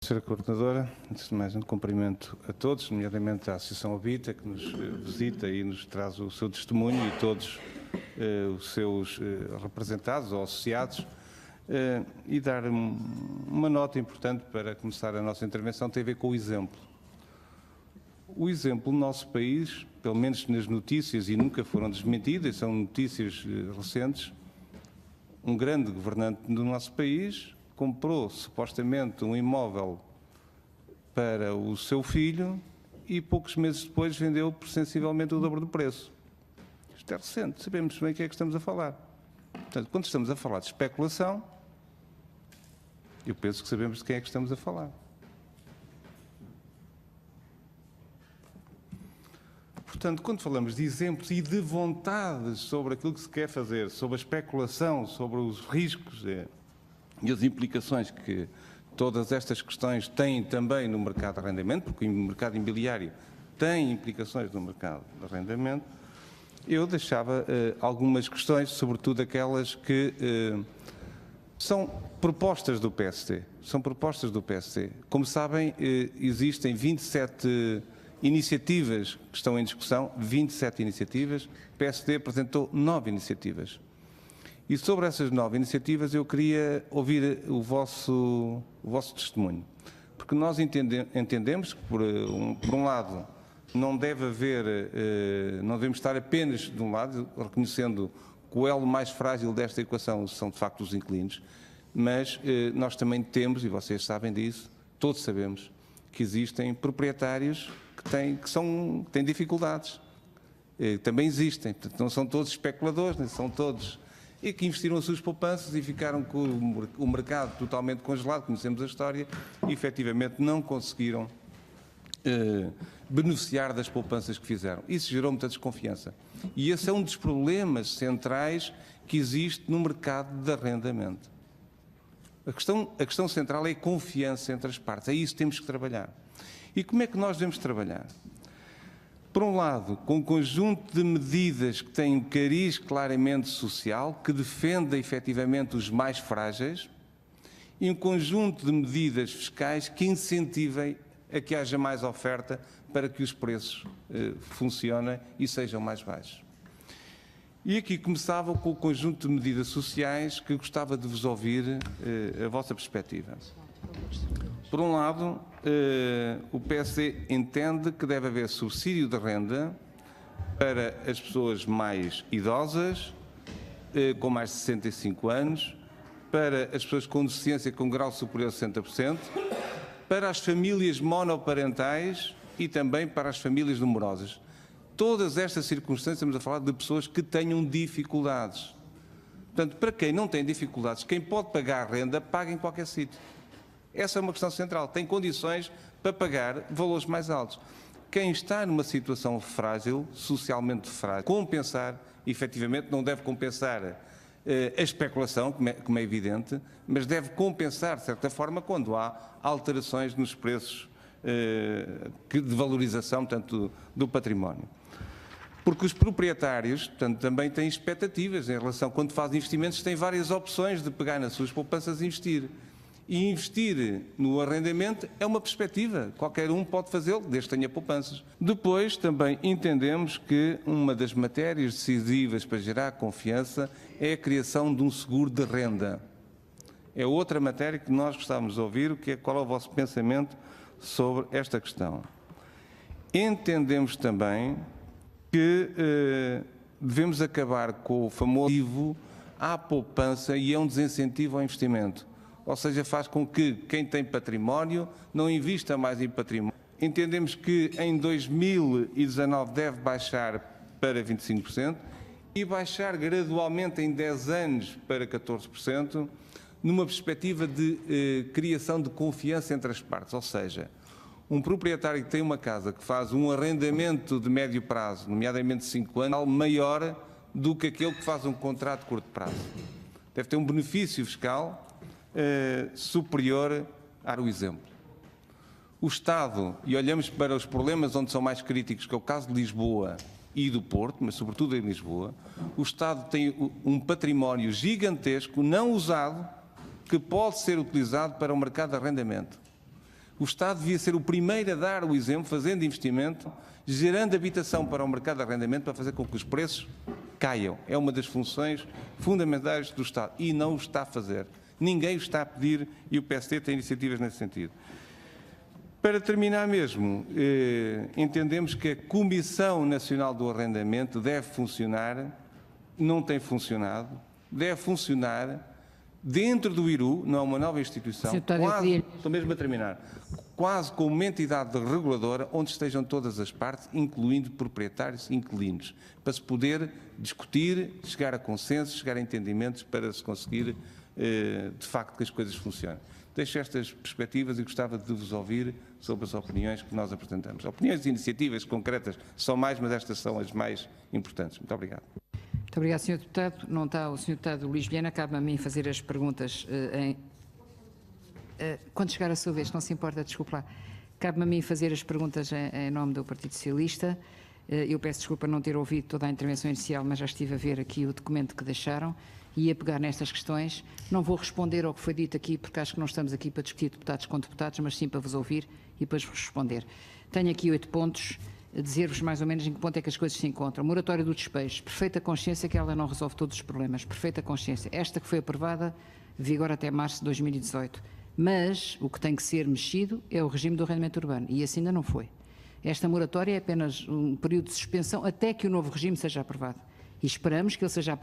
Senhora Coordenadora, antes de mais um cumprimento a todos, nomeadamente à Associação Habita, que nos visita e nos traz o seu testemunho, e todos os seus representados ou associados, e dar uma nota importante para começar a nossa intervenção, tem a ver com o exemplo. O exemplo no nosso país, pelo menos nas notícias, e nunca foram desmentidas, são notícias recentes, um grande governante do nosso país comprou supostamente um imóvel para o seu filho e poucos meses depois vendeu por sensivelmente o dobro do preço. Isto é recente, sabemos bem o que é que estamos a falar. Portanto, quando estamos a falar de especulação, eu penso que sabemos de quem é que estamos a falar. Portanto, quando falamos de exemplos e de vontades sobre aquilo que se quer fazer, sobre a especulação, sobre os riscos e as implicações que todas estas questões têm também no mercado de arrendamento, porque o mercado imobiliário tem implicações no mercado de arrendamento, eu deixava algumas questões, sobretudo aquelas que são propostas do PSD. São propostas do PSD. Como sabem, existem 27 iniciativas que estão em discussão, 27 iniciativas. O PSD apresentou 9 iniciativas. E sobre essas 9 iniciativas eu queria ouvir o vosso testemunho. Porque nós entendemos que, por um lado, não deve haver, não devemos estar apenas de um lado, reconhecendo que o elo mais frágil desta equação são de facto os inquilinos, mas nós também temos, e vocês sabem disso, todos sabemos, que existem proprietários que têm dificuldades. Também existem, portanto, não são todos especuladores, nem são todos, e que investiram as suas poupanças e ficaram com o mercado totalmente congelado, conhecemos a história, e efetivamente não conseguiram beneficiar das poupanças que fizeram. Isso gerou muita desconfiança. E esse é um dos problemas centrais que existe no mercado de arrendamento. A questão central é a confiança entre as partes, é isso que temos que trabalhar. E como é que nós devemos trabalhar? Por um lado, com um conjunto de medidas que têm um cariz claramente social, que defenda efetivamente os mais frágeis, e um conjunto de medidas fiscais que incentivem a que haja mais oferta para que os preços funcionem e sejam mais baixos. E aqui começava com o conjunto de medidas sociais que gostava de vos ouvir a vossa perspectiva. Por um lado, o PSD entende que deve haver subsídio de renda para as pessoas mais idosas, com mais de 65 anos, para as pessoas com deficiência com grau superior a 60%, para as famílias monoparentais e também para as famílias numerosas. Todas estas circunstâncias, estamos a falar de pessoas que tenham dificuldades. Portanto, para quem não tem dificuldades, quem pode pagar a renda, paga em qualquer sítio. Essa é uma questão central. Tem condições para pagar valores mais altos. Quem está numa situação frágil, socialmente frágil, compensar, efetivamente, não deve compensar a especulação, como é evidente, mas deve compensar, de certa forma, quando há alterações nos preços de valorização, portanto, do património. Porque os proprietários, portanto, também têm expectativas em relação, quando fazem investimentos, têm várias opções de pegar nas suas poupanças e investir. E investir no arrendamento é uma perspectiva, qualquer um pode fazê-lo, desde que tenha poupanças. Depois, também entendemos que uma das matérias decisivas para gerar confiança é a criação de um seguro de renda. É outra matéria que nós gostávamos de ouvir, qual é o vosso pensamento sobre esta questão. Entendemos também que devemos acabar com o famoso incentivo à poupança e é um desincentivo ao investimento. Ou seja, faz com que quem tem património não invista mais em património. Entendemos que em 2019 deve baixar para 25% e baixar gradualmente em 10 anos para 14%, numa perspectiva de criação de confiança entre as partes. Ou seja, um proprietário que tem uma casa que faz um arrendamento de médio prazo, nomeadamente 5 anos, maior do que aquele que faz um contrato de curto prazo. Deve ter um benefício fiscal superior ao exemplo. O Estado, e olhamos para os problemas onde são mais críticos, que é o caso de Lisboa e do Porto, mas sobretudo em Lisboa, o Estado tem um património gigantesco, não usado, que pode ser utilizado para o mercado de arrendamento. O Estado devia ser o primeiro a dar o exemplo, fazendo investimento, gerando habitação para o mercado de arrendamento, para fazer com que os preços caiam. É uma das funções fundamentais do Estado e não o está a fazer. Ninguém o está a pedir e o PSD tem iniciativas nesse sentido. Para terminar mesmo, entendemos que a Comissão Nacional do Arrendamento deve funcionar, não tem funcionado, deve funcionar dentro do IRU, não é uma nova instituição, estou mesmo a terminar, quase como uma entidade reguladora onde estejam todas as partes, incluindo proprietários e inquilinos, para se poder discutir, chegar a consensos, chegar a entendimentos para se conseguir, de facto, que as coisas funcionem. Deixo estas perspectivas e gostava de vos ouvir sobre as opiniões que nós apresentamos. Opiniões e iniciativas concretas são mais, mas estas são as mais importantes. Muito obrigado. Muito obrigado, Sr. Deputado. Não está o Sr. Deputado Luís Vilhena. Cabe a mim fazer as perguntas quando chegar a sua vez, não se importa, desculpe lá. Cabe-me a mim fazer as perguntas em nome do Partido Socialista. Eu peço desculpa não ter ouvido toda a intervenção inicial, mas já estive a ver aqui o documento que deixaram e a pegar nestas questões. Não vou responder ao que foi dito aqui, porque acho que não estamos aqui para discutir deputados com deputados, mas sim para vos ouvir e depois vos responder. Tenho aqui 8 pontos, a dizer-vos mais ou menos em que ponto é que as coisas se encontram. Moratória do despejo, perfeita consciência que ela não resolve todos os problemas, perfeita consciência. Esta que foi aprovada, vigora até março de 2018. Mas o que tem que ser mexido é o regime do arrendamento urbano, e assim ainda não foi. Esta moratória é apenas um período de suspensão até que o novo regime seja aprovado. E esperamos que ele seja aprovado